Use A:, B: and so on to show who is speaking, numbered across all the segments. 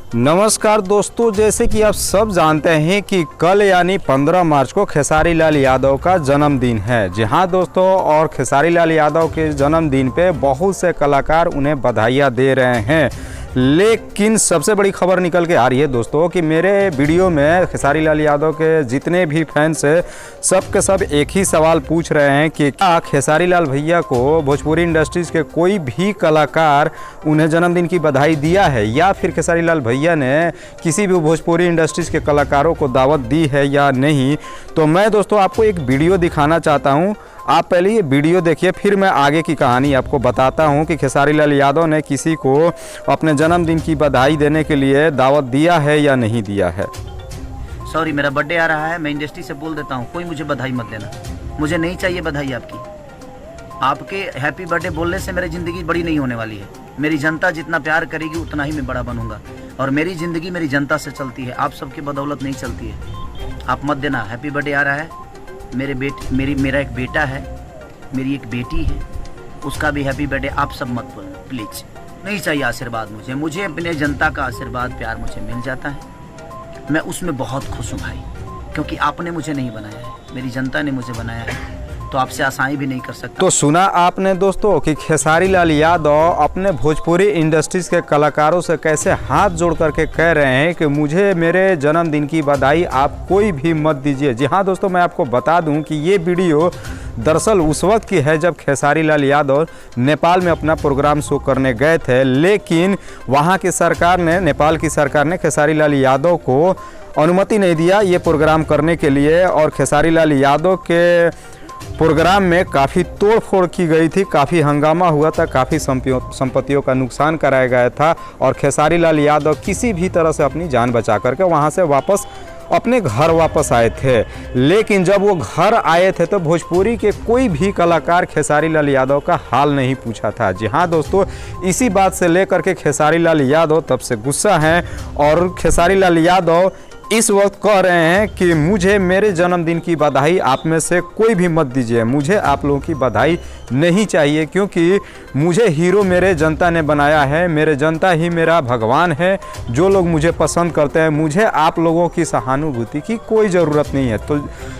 A: नमस्कार दोस्तों, जैसे कि आप सब जानते हैं कि कल यानी 15 मार्च को खेसारी लाल यादव का जन्मदिन है। जी हाँ दोस्तों, और खेसारी लाल यादव के जन्मदिन पे बहुत से कलाकार उन्हें बधाइयाँ दे रहे हैं। लेकिन सबसे बड़ी खबर निकल के आ रही है दोस्तों कि मेरे वीडियो में खेसारी लाल यादव के जितने भी फैंस हैं सब के सब एक ही सवाल पूछ रहे हैं कि क्या खेसारी लाल भैया को भोजपुरी इंडस्ट्रीज़ के कोई भी कलाकार उन्हें जन्मदिन की बधाई दिया है, या फिर खेसारी लाल भैया ने किसी भी भोजपुरी इंडस्ट्रीज़ के कलाकारों को दावत दी है या नहीं। तो मैं दोस्तों आपको एक वीडियो दिखाना चाहता हूँ। आप पहले ये वीडियो देखिए, फिर मैं आगे की कहानी आपको बताता हूँ कि खेसारी लाल यादव ने किसी को अपने जन्मदिन की बधाई देने के लिए दावत दिया है या नहीं दिया है।
B: सॉरी, मेरा बर्थडे आ रहा है, मैं इंडस्ट्री से बोल देता हूँ, कोई मुझे बधाई मत देना, मुझे नहीं चाहिए बधाई आपकी। आपके हैप्पी बर्थडे बोलने से मेरी ज़िंदगी बड़ी नहीं होने वाली है। मेरी जनता जितना प्यार करेगी उतना ही मैं बड़ा बनूंगा, और मेरी ज़िंदगी मेरी जनता से चलती है, आप सबके बदौलत नहीं चलती है। आप मत देना। हैप्पी बर्थडे आ रहा है, मेरा एक बेटा है, मेरी एक बेटी है, उसका भी हैप्पी बर्थडे। आप सब मत बोलना प्लीज़, नहीं चाहिए आशीर्वाद मुझे अपने जनता का आशीर्वाद प्यार मुझे मिल जाता है, मैं उसमें बहुत खुश हूँ भाई, क्योंकि आपने मुझे नहीं बनाया है, मेरी जनता ने मुझे बनाया है, तो आपसे आसानी भी नहीं कर सकता।
A: तो सुना आपने दोस्तों कि खेसारी लाल यादव अपने भोजपुरी इंडस्ट्रीज़ के कलाकारों से कैसे हाथ जोड़ करके कह रहे हैं कि मुझे मेरे जन्मदिन की बधाई आप कोई भी मत दीजिए। जी हाँ दोस्तों, मैं आपको बता दूं कि ये वीडियो दरअसल उस वक्त की है जब खेसारी लाल यादव नेपाल में अपना प्रोग्राम शो करने गए थे, लेकिन वहाँ की सरकार ने, नेपाल की सरकार ने खेसारी लाल यादव को अनुमति नहीं दिया ये प्रोग्राम करने के लिए, और खेसारी लाल यादव के प्रोग्राम में काफ़ी तोड़ फोड़ की गई थी, काफ़ी हंगामा हुआ था, काफ़ी संपत्तियों का नुकसान कराया गया था, और खेसारी लाल यादव किसी भी तरह से अपनी जान बचा करके वहाँ से वापस अपने घर वापस आए थे। लेकिन जब वो घर आए थे तो भोजपुरी के कोई भी कलाकार खेसारी लाल यादव का हाल नहीं पूछा था। जी हाँ दोस्तों, इसी बात से लेकर के खेसारी लाल यादव तब से गुस्सा हैं, और खेसारी लाल यादव इस वक्त कह रहे हैं कि मुझे मेरे जन्मदिन की बधाई आप में से कोई भी मत दीजिए, मुझे आप लोगों की बधाई नहीं चाहिए, क्योंकि मुझे हीरो मेरे जनता ने बनाया है, मेरे जनता ही मेरा भगवान है, जो लोग मुझे पसंद करते हैं, मुझे आप लोगों की सहानुभूति की कोई ज़रूरत नहीं है।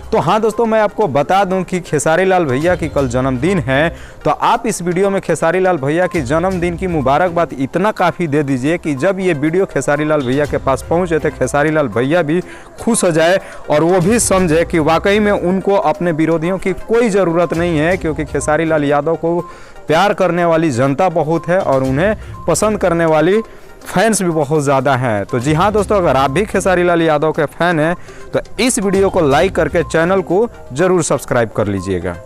A: तो हाँ दोस्तों, मैं आपको बता दूं कि खेसारी लाल भैया की कल जन्मदिन है, तो आप इस वीडियो में खेसारी लाल भैया की जन्मदिन की मुबारकबाद इतना काफ़ी दे दीजिए कि जब ये वीडियो खेसारी लाल भैया के पास पहुँचे थे, खेसारी लाल भैया भी खुश हो जाए और वो भी समझे कि वाकई में उनको अपने विरोधियों की कोई ज़रूरत नहीं है, क्योंकि खेसारी लाल यादव को प्यार करने वाली जनता बहुत है और उन्हें पसंद करने वाली फैंस भी बहुत ज़्यादा हैं। तो जी हाँ दोस्तों, अगर आप भी खेसारी लाल यादव के फ़ैन हैं तो इस वीडियो को लाइक करके चैनल को ज़रूर सब्सक्राइब कर लीजिएगा।